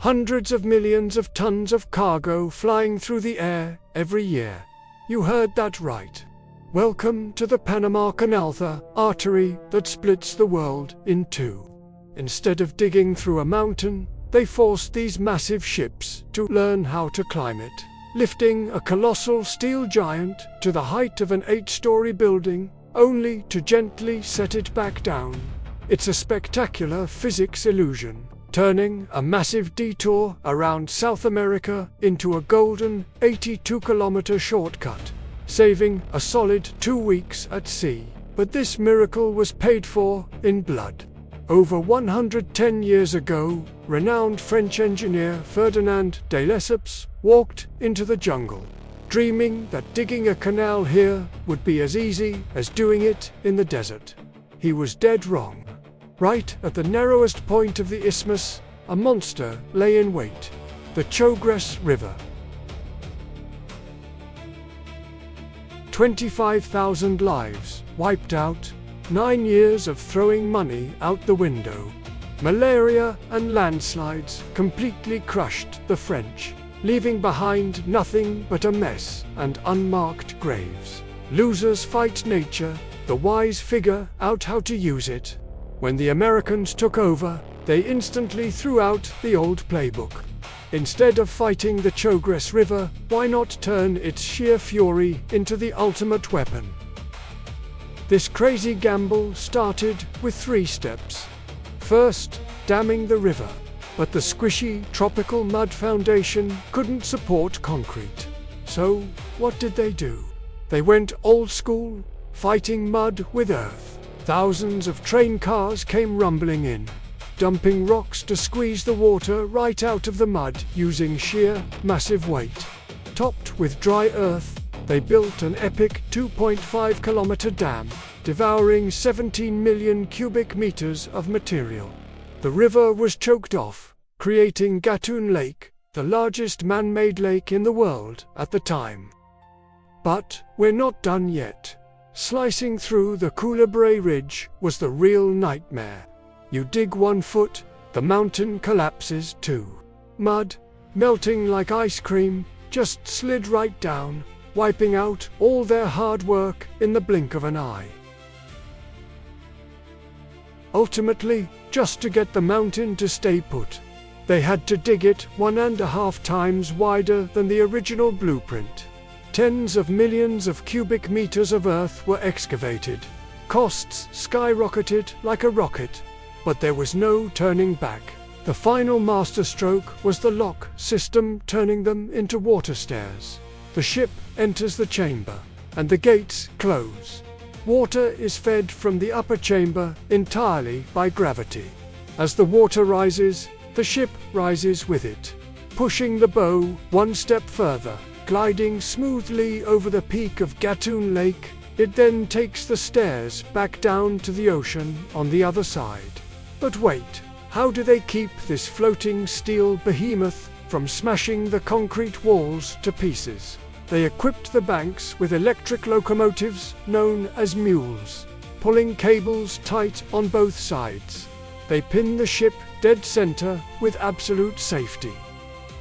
Hundreds of millions of tons of cargo flying through the air every year. You heard that right. Welcome to the Panama Canal, the artery that splits the world in two. Instead of digging through a mountain, they forced these massive ships to learn how to climb it, lifting a colossal steel giant to the height of an 8-story building, only to gently set it back down. It's a spectacular physics illusion, turning a massive detour around South America into a golden 82-kilometer shortcut, saving a solid 2 weeks at sea. But this miracle was paid for in blood. Over 110 years ago, renowned French engineer Ferdinand de Lesseps walked into the jungle, dreaming that digging a canal here would be as easy as doing it in the desert. He was dead wrong. Right at the narrowest point of the isthmus, a monster lay in wait: the Chagres River. 25,000 lives wiped out, 9 years of throwing money out the window. Malaria and landslides completely crushed the French, leaving behind nothing but a mess and unmarked graves. Losers fight nature, the wise figure out how to use it. When the Americans took over, they instantly threw out the old playbook. Instead of fighting the Chagres River, why not turn its sheer fury into the ultimate weapon? This crazy gamble started with 3 steps. First, damming the river. But the squishy, tropical mud foundation couldn't support concrete. So, what did they do? They went old school, fighting mud with earth. Thousands of train cars came rumbling in, dumping rocks to squeeze the water right out of the mud using sheer, massive weight. Topped with dry earth, they built an epic 2.5-kilometer dam, devouring 17 million cubic meters of material. The river was choked off, creating Gatun Lake, the largest man-made lake in the world at the time. But we're not done yet. Slicing through the Coulebre Ridge was the real nightmare. You dig 1 foot, the mountain collapses 2. Mud, melting like ice cream, just slid right down, wiping out all their hard work in the blink of an eye. Ultimately, just to get the mountain to stay put, they had to dig it 1.5 times wider than the original blueprint. Tens of millions of cubic meters of earth were excavated. Costs skyrocketed like a rocket, but there was no turning back. The final masterstroke was the lock system, turning them into water stairs. The ship enters the chamber, and the gates close. Water is fed from the upper chamber entirely by gravity. As the water rises, the ship rises with it, pushing the bow 1 step further. Gliding smoothly over the peak of Gatun Lake, it then takes the stairs back down to the ocean on the other side. But wait, how do they keep this floating steel behemoth from smashing the concrete walls to pieces? They equipped the banks with electric locomotives known as mules, pulling cables tight on both sides. They pin the ship dead center with absolute safety.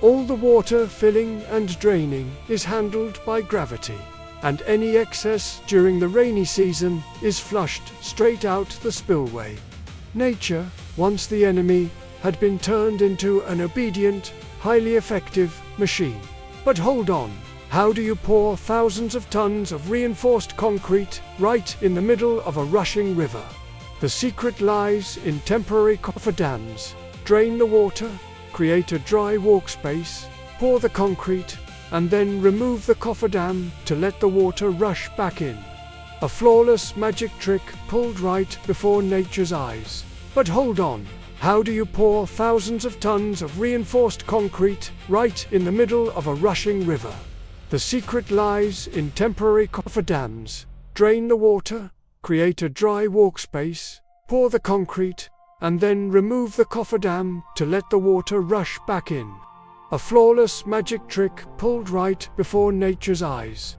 All the water filling and draining is handled by gravity, and any excess during the rainy season is flushed straight out the spillway. Nature, once the enemy, had been turned into an obedient, highly effective machine. But hold on, how do you pour thousands of tons of reinforced concrete right in the middle of a rushing river? The secret lies in temporary cofferdams. Drain the water, create a dry walk space, pour the concrete, and then remove the cofferdam to let the water rush back in. A flawless magic trick pulled right before nature's eyes. But hold on, how do you pour thousands of tons of reinforced concrete right in the middle of a rushing river? The secret lies in temporary cofferdams. Drain the water, create a dry walk space, pour the concrete, and then remove the cofferdam to let the water rush back in. A flawless magic trick pulled right before nature's eyes.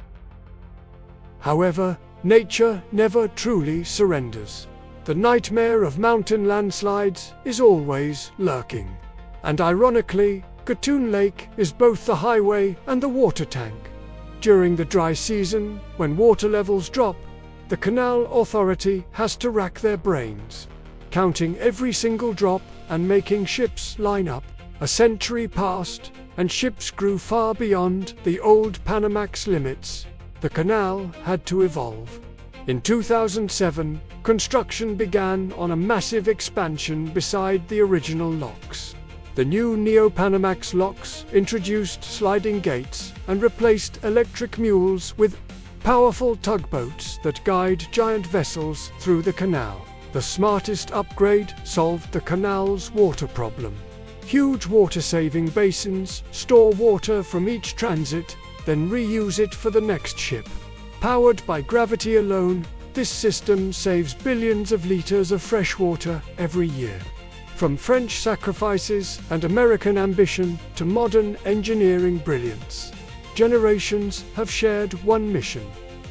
However, nature never truly surrenders. The nightmare of mountain landslides is always lurking. And ironically, Gatun Lake is both the highway and the water tank. During the dry season, when water levels drop, the Canal Authority has to rack their brains, counting every single drop and making ships line up. A century passed, and ships grew far beyond the old Panamax limits. The canal had to evolve. In 2007, construction began on a massive expansion beside the original locks. The new Neo-Panamax locks introduced sliding gates and replaced electric mules with powerful tugboats that guide giant vessels through the canal. The smartest upgrade solved the canal's water problem. Huge water-saving basins store water from each transit, then reuse it for the next ship. Powered by gravity alone, this system saves billions of liters of fresh water every year. From French sacrifices and American ambition to modern engineering brilliance, generations have shared one mission: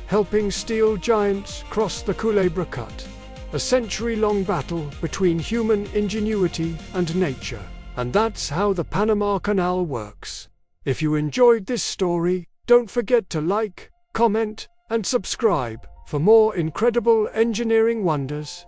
helping steel giants cross the Culebra Cut. A century-long battle between human ingenuity and nature. And that's how the Panama Canal works. If you enjoyed this story, don't forget to like, comment, and subscribe for more incredible engineering wonders.